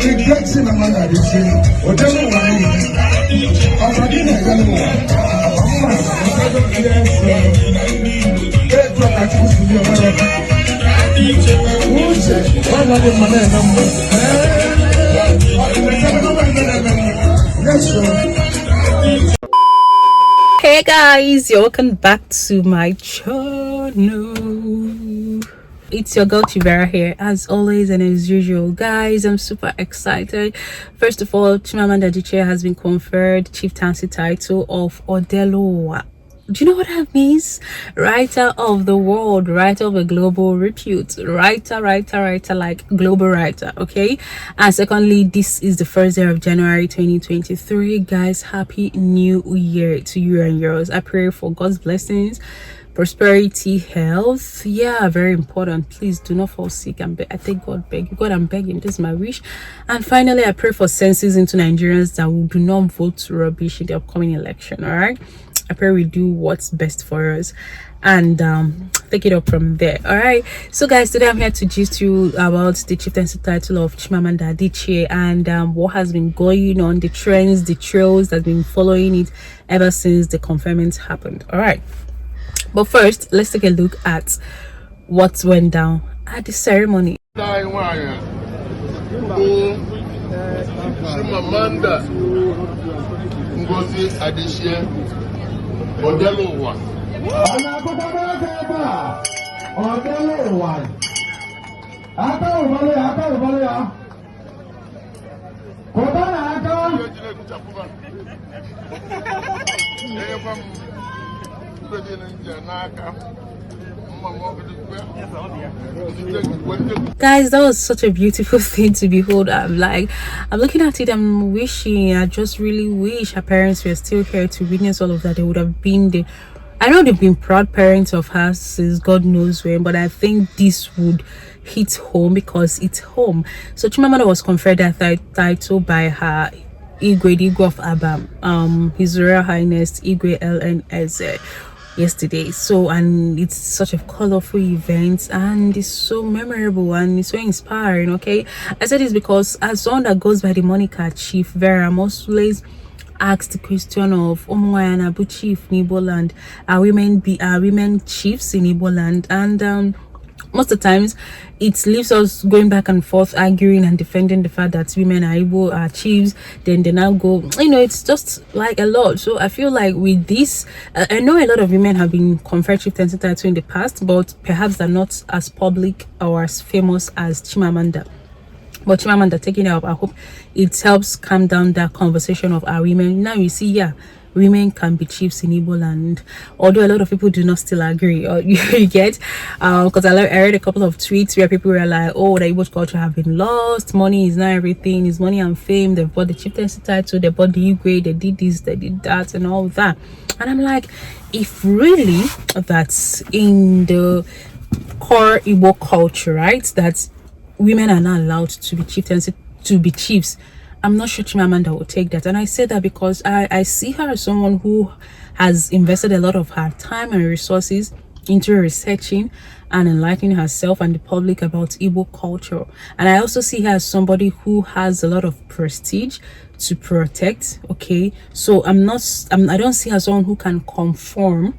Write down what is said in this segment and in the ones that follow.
Rejection among addiction, whatever one is, I didn't Hey guys, you're welcome back to my channel. It's your girl Chibera here as always, and as usual guys, I'm super excited. First of all, Chimamanda Adichie has been conferred chieftaincy title of Odelowa. Do you know what that means? Writer of the world, writer of a global repute, writer like global writer. Okay, and secondly, this is the first day of January 2023. Guys, happy new year to you and yours. I pray for God's blessings, prosperity, health. Yeah, very important. Please do not fall sick. I thank God, beg you, God, I'm begging. This is my wish. And finally, I pray for senses into Nigerians that will do not vote rubbish in the upcoming election. All right, I pray we do what's best for us and take it up from there. All right, so guys, today I'm here to gist you about the chieftaincy title of Chimamanda Adichie and what has been going on, the trends, the trails that have been following it ever since the conferment happened. All right, but first, let's take a look at what went down at the ceremony. Chimamanda Ngozi Adichie Odelowa. Guys, that was such a beautiful thing to behold. I'm looking at it, I'm wishing, I just really wish her parents were still here to witness all of that. They would have been there. I know they've been proud parents of her since God knows when, but I think this would hit home because it's home. So Chimamanda was conferred that title by her Igwe, the Igwe of Abam, His Royal Highness Igwe LNZ yesterday. So, and it's such a colorful event and it's so memorable and it's so inspiring. Okay, I said this because as someone that goes by the moniker Chief Vera, I'm always asked the question of Omoyana Abu Chief in Igbo land, are women chiefs in Igbo land? And most of the times it leaves us going back and forth, arguing and defending the fact that women are Igbo, are chiefs. Then they now go, it's just like a lot. So I feel like with this, I know a lot of women have been conferred chieftaincy title in the past, but perhaps they're not as public or as famous as Chimamanda. But Chimamanda taking it up, I hope it helps calm down that conversation of our women. Now you see, yeah, women can be chiefs in Igbo land, although a lot of people do not still agree. Or you get, because I read a couple of tweets where people were like, oh, the Igbo culture have been lost, money is not everything, it's money and fame, they've bought the chieftaincy title, they bought the Igwe, they did this, they did that, and all that. And I'm like, if really that's in the core Igbo culture, right, that women are not allowed to be chieftaincy, to be chiefs, I'm not sure Chimamanda will take that. And I say that because I see her as someone who has invested a lot of her time and resources into researching and enlightening herself and the public about Igbo culture. And I also see her as somebody who has a lot of prestige to protect. Okay, so I don't see her as someone who can conform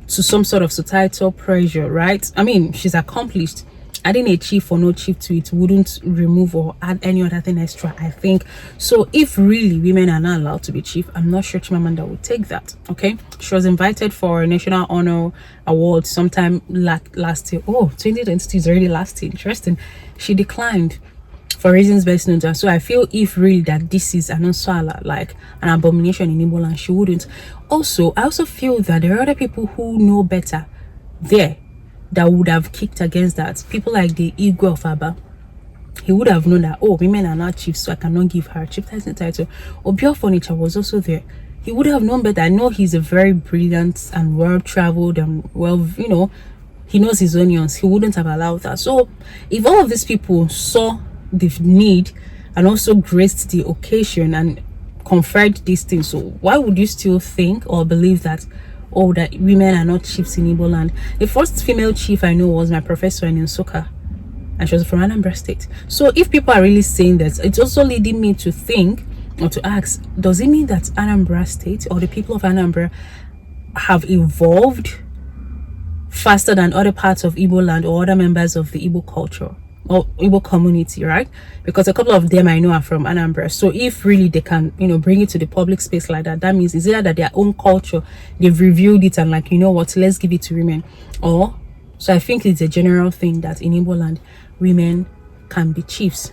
to some sort of societal pressure, right? I mean, she's accomplished. Adding a chief or no chief to it wouldn't remove or add any other thing extra, I think. So if really women are not allowed to be chief, I'm not sure Chimamanda would take that. Okay, she was invited for a National Honor Award sometime last year. Oh, 2022 is already last year. Interesting. She declined for reasons best known to her. So I feel if really that this is an unsala, like an abomination in Igbo land, she wouldn't. Also, I also feel that there are other people who know better there that would have kicked against that. People like the Igwe of Aba, he would have known that, oh, women are not chiefs, so I cannot give her chieftaincy title. Obio Furniture was also there. he would have known better. I know he's a very brilliant and well-traveled and he knows his onions. He wouldn't have allowed that. So if all of these people saw the need and also graced the occasion and conferred these things, so why would you still think or believe that, oh, that women are not chiefs in Igbo land? The first female chief I know was my professor in Nsukka, and she was from Anambra State. So if people are really saying that, it's also leading me to think or to ask, does it mean that Anambra State or the people of Anambra have evolved faster than other parts of Igbo land or other members of the Igbo culture or Igbo community, right? Because a couple of them I know are from Anambra. So if really they can, bring it to the public space like that, that means it's either that their own culture, they've reviewed it and like, you know what, let's give it to women. Or, so I think it's a general thing that in Igbo land, women can be chiefs,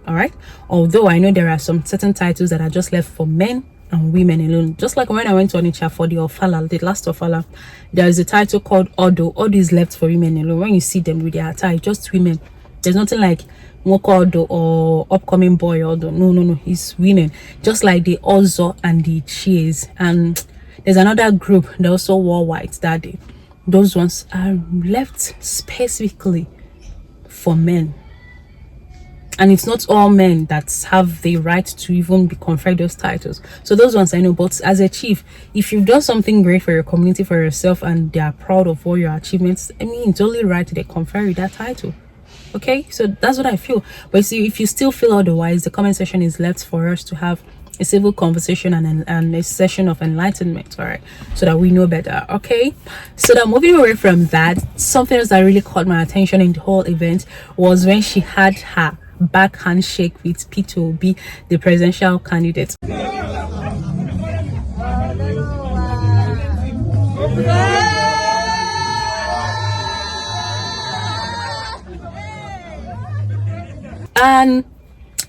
all right? Although I know there are some certain titles that are just left for men and women alone. Just like when I went to Onitsha for the Ofala, the last Ofala, there is a title called Odo. Odo is left for women alone. When you see them with their attire, just women. There's nothing like Moko Odo or upcoming boy Odo. No, it's women. Just like the Ozo and the Chies. And there's another group that also wore white that day. Those ones are left specifically for men. And it's not all men that have the right to even be conferred those titles. So those ones I know. But as a chief, if you've done something great for your community, for yourself, and they are proud of all your achievements, I mean, it's only right they confer you that title. Okay, so that's what I feel. But see, if you still feel otherwise, the comment section is left for us to have a civil conversation and a session of enlightenment, all right, so that we know better. Okay, so now moving away from that, something else that really caught my attention in the whole event was when she had her back handshake with Peter Obi, the presidential candidate. And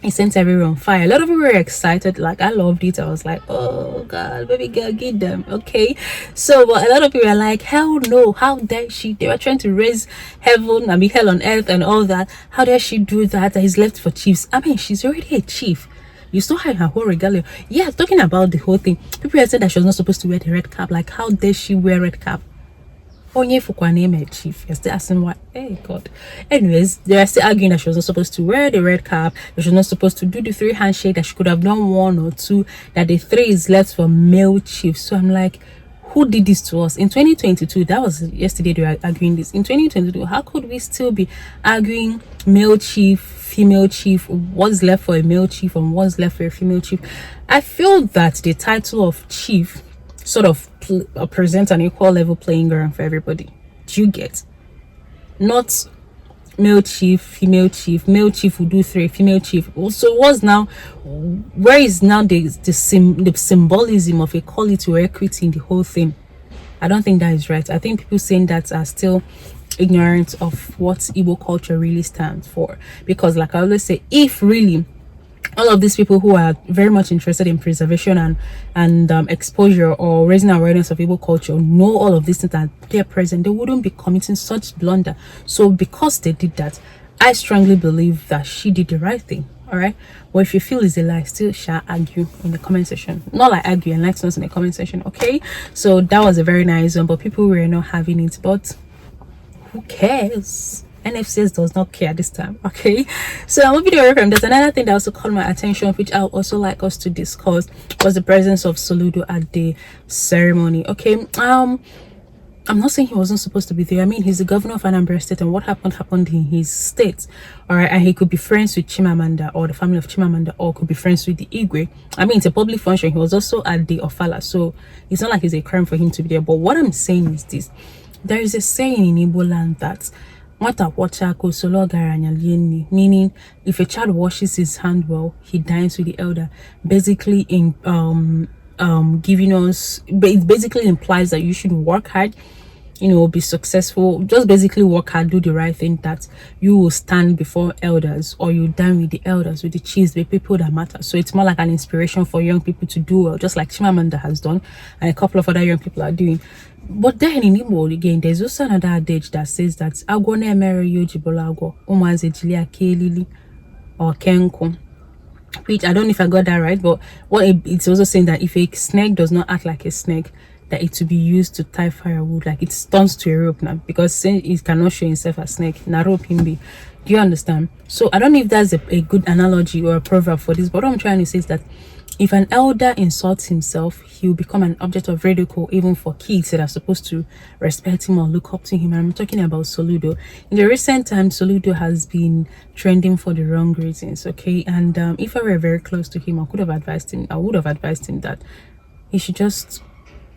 it sent everyone on fire. A lot of people were excited. Like, I loved it. I was like, oh god, baby girl, get them. Okay, so but a lot of people are like, hell no, how dare she? They were trying to raise heaven, I mean hell on earth and all that. How dare she do that? That is left for chiefs. I mean, she's already a chief. You still have her whole regalia. Yeah, talking about the whole thing, people had said that she was not supposed to wear the red cap. Like, how dare she wear red cap? Onye Fukwa name a chief. You're still asking why. Hey god. Anyways, they are still arguing that she was not supposed to wear the red cap, that she was not supposed to do the 3 handshake, that she could have done 1 or 2, that the 3 is left for male chiefs. So I'm like, who did this to us in 2022? That was yesterday they were arguing this. In 2022, how could we still be arguing male chief, female chief, what's left for a male chief and what's left for a female chief? I feel that the title of chief sort of present an equal level playing ground for everybody. Do you get? Not male chief, female chief, male chief will do 3, female chief. Also, what's now, where is now the symbolism of equality or equity in the whole thing? I don't think that is right. I think people saying that are still ignorant of what Igbo culture really stands for. Because like I always say, if really all of these people who are very much interested in preservation and exposure or raising awareness of Igbo culture know all of these things that they're present, they wouldn't be committing such blunder. So because they did that, I strongly believe that she did the right thing. All right, but if you feel it's a lie, still shall argue in the comment section. Not like argue and like us in the comment section. Okay, so that was a very nice one, but people were not having it. But who cares? NFCS does not care this time. Okay, so I'm moving away from that. Another thing that also caught my attention, which I would also like us to discuss, was the presence of Soludo at the ceremony. Okay, I'm not saying he wasn't supposed to be there. I mean, he's the governor of Anambra State, and what happened in his state. All right, and he could be friends with Chimamanda or the family of Chimamanda, or could be friends with the Igwe. I mean, it's a public function. He was also at the Ofala, so it's not like it's a crime for him to be there. But what I'm saying is this: there is a saying in Igbo land that meaning if a child washes his hand well, he dines with the elder. Basically in giving us, it basically implies that you should work hard, be successful, just basically work hard, do the right thing, that you will stand before elders, or you dine with the elders, with the chiefs, the people that matter. So it's more like an inspiration for young people to do well, just like Chimamanda has done and a couple of other young people are doing. But then in Igbo again, there's also another adage that says that Agwone emere yo jibolago, umaze jilia kelili or kenko. which I don't know if I got that right, but it's also saying that if a snake does not act like a snake, that it to be used to tie firewood, like it turns to a rope now, because since it cannot show himself as snake, na rope him be. Do you understand? So I don't know if that's a good analogy or a proverb for this, but what I'm trying to say is that if an elder insults himself, he will become an object of ridicule even for kids that are supposed to respect him or look up to him. And I'm talking about Soludo. In the recent times, Soludo has been trending for the wrong reasons, okay? And if I were very close to him, I would have advised him that he should just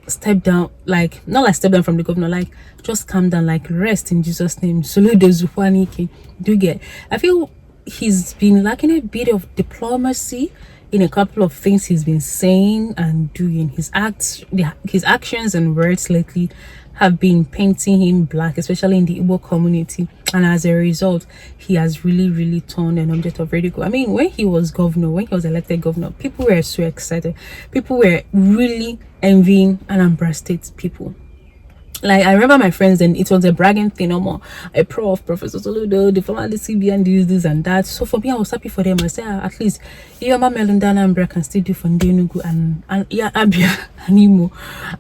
step down, like not like step down from the governor, like just calm down, like rest in Jesus' name. Soludo Zufaniki. Do you get? I feel he's been lacking a bit of diplomacy in a couple of things he's been saying and doing. His actions and words lately have been painting him black, especially in the Igbo community, and as a result he has really turned an object of ridicule. I mean, when he was elected governor, people were so excited, people were really envying Anambra State people. Like, I remember my friends, and it was a bragging thing, no more. Professor Soludo, the former DCB, and this and that. So for me, I was happy for them. I said, at least Iyoma Melinda Anambra can still do for Ndenugu and Abia and Imo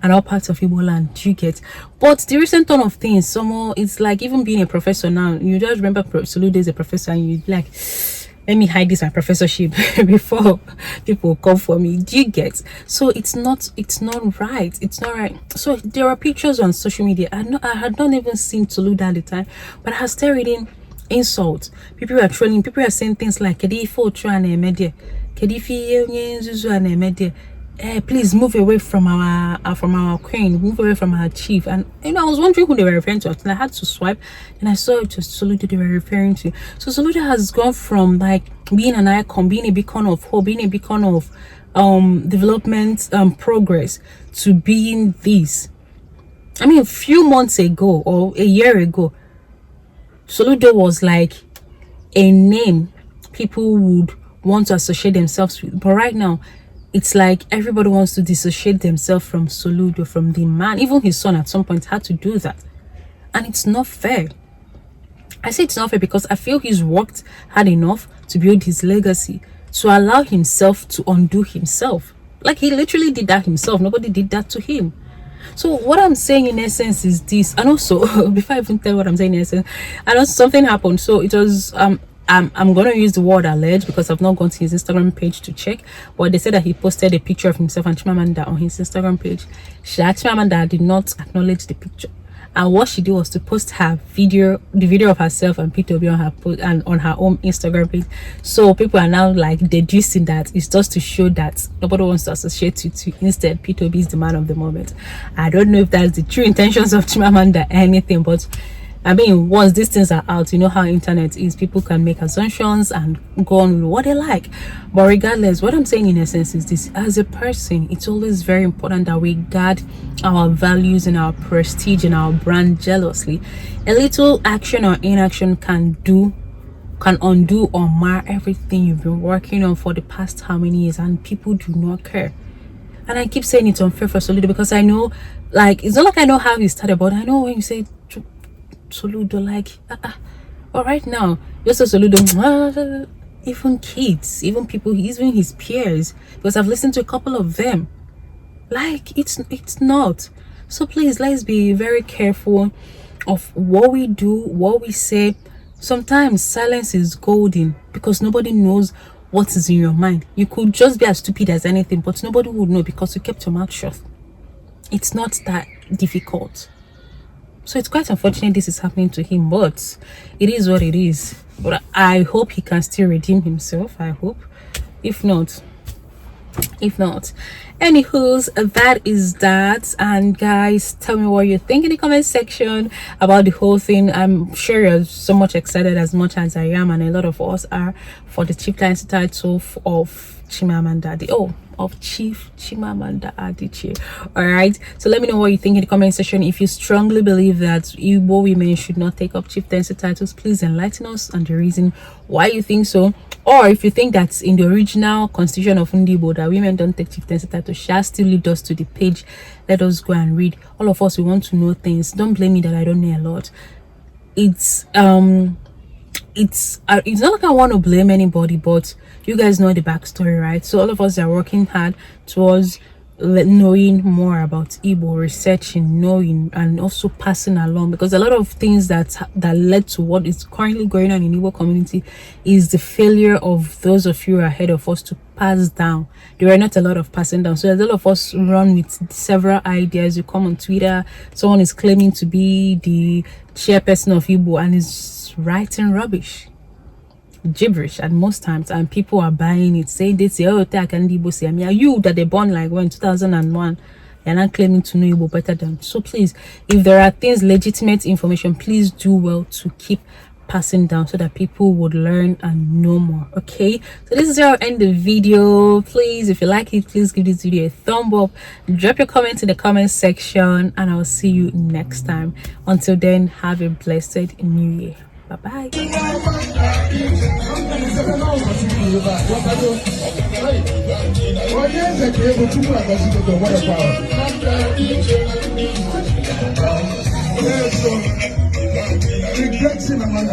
and all parts of Igbo land. You get? But the recent turn of things, somehow it's like, even being a professor now, you just remember Soludo is a professor, and you like, let me hide this my professorship before people come for me. Do you get? So it's not right. It's not right. So there are pictures on social media. I had not even seen Soludo at the time, but I was still reading insults. People are trolling. People are saying things like "Kedifo Chuane Media, Kedifi Zuzu and Media." Please move away from our queen, move away from our chief. And I was wondering who they were referring to, and I had to swipe and I saw it was Soludo they were referring to. So Soludo has gone from like being an icon, being a beacon of hope, being a beacon of development, progress, to being this. I mean, a few months ago or a year ago, Soludo was like a name people would want to associate themselves with, but right now it's like everybody wants to dissociate themselves from Soludo, from the man. Even his son at some point had to do that. And it's not fair. I say it's not fair because I feel he's worked hard enough to build his legacy, to allow himself to undo himself. Like, he literally did that himself. Nobody did that to him. So what I'm saying in essence is this. And also, before I even tell what I'm saying in essence, I know something happened. So it was I'm gonna use the word alleged because I've not gone to his Instagram page to check, but they said that he posted a picture of himself and Chimamanda on his Instagram page. Chimamanda did not acknowledge the picture, and what she did was to post the video of herself and Peter Obi on her and on her own Instagram page. So people are now like deducing that it's just to show that nobody wants to associate you to. Instead, Peter Obi is the man of the moment. I don't know if that's the true intentions of Chimamanda or anything, but I mean, once these things are out, you know how internet is. People can make assumptions and go on with what they like. But regardless, what I'm saying in essence is this. As a person, it's always very important that we guard our values and our prestige and our brand jealously. A little action or inaction can undo or mar everything you've been working on for the past how many years, and people do not care. And I keep saying it's unfair for Soludo because I know, like, it's not like I know how he started, but I know when you say Soludo, like, but right now, just a Soludo, even kids, even people, even his peers, because I've listened to a couple of them, like, it's not. So please, let's be very careful of what we do, what we say. Sometimes silence is golden because nobody knows what is in your mind. You could just be as stupid as anything, but nobody would know because you kept your mouth shut. It's not that difficult. So it's quite unfortunate this is happening to him, but it is what it is. But I hope he can still redeem himself. I hope. If not, anywho's, that is that. And guys, tell me what you think in the comment section about the whole thing. I'm sure you're so much excited as much as I am, and a lot of us are, for the chief client title of Chimamanda of Chief Chimamanda Adichie. All right, so let me know what you think in the comment section. If you strongly believe that Igbo women should not take up chieftaincy titles, please enlighten us on the reason why you think so. Or if you think that in the original constitution of Ndibo that women don't take chieftaincy titles, shall still lead us to the page. Let us go and read. All of us, we want to know things. Don't blame me that I don't know a lot. It's it's not like I want to blame anybody, but you guys know the backstory, right? So all of us are working hard towards knowing more about Igbo, researching, knowing, and also passing along, because a lot of things that led to what is currently going on in Igbo community is the failure of those of you ahead of us to pass down. There were not a lot of passing down, so a lot of us run with several ideas. You come on Twitter, someone is claiming to be the chairperson of Igbo and is writing rubbish, gibberish at most times, and people are buying it, saying they say, oh, can Igbo say, I mean, are you that they born like when 2001, you're not claiming to know Igbo better than. So please, if there are things, legitimate information, please do well to keep passing down so that people would learn and know more. Okay, so this is how I end the video. Please, if you like it, please give this video a thumb up, drop your comments in the comment section, and I'll see you next time. Until then, have a blessed new year. Bye bye. Regrets in a man,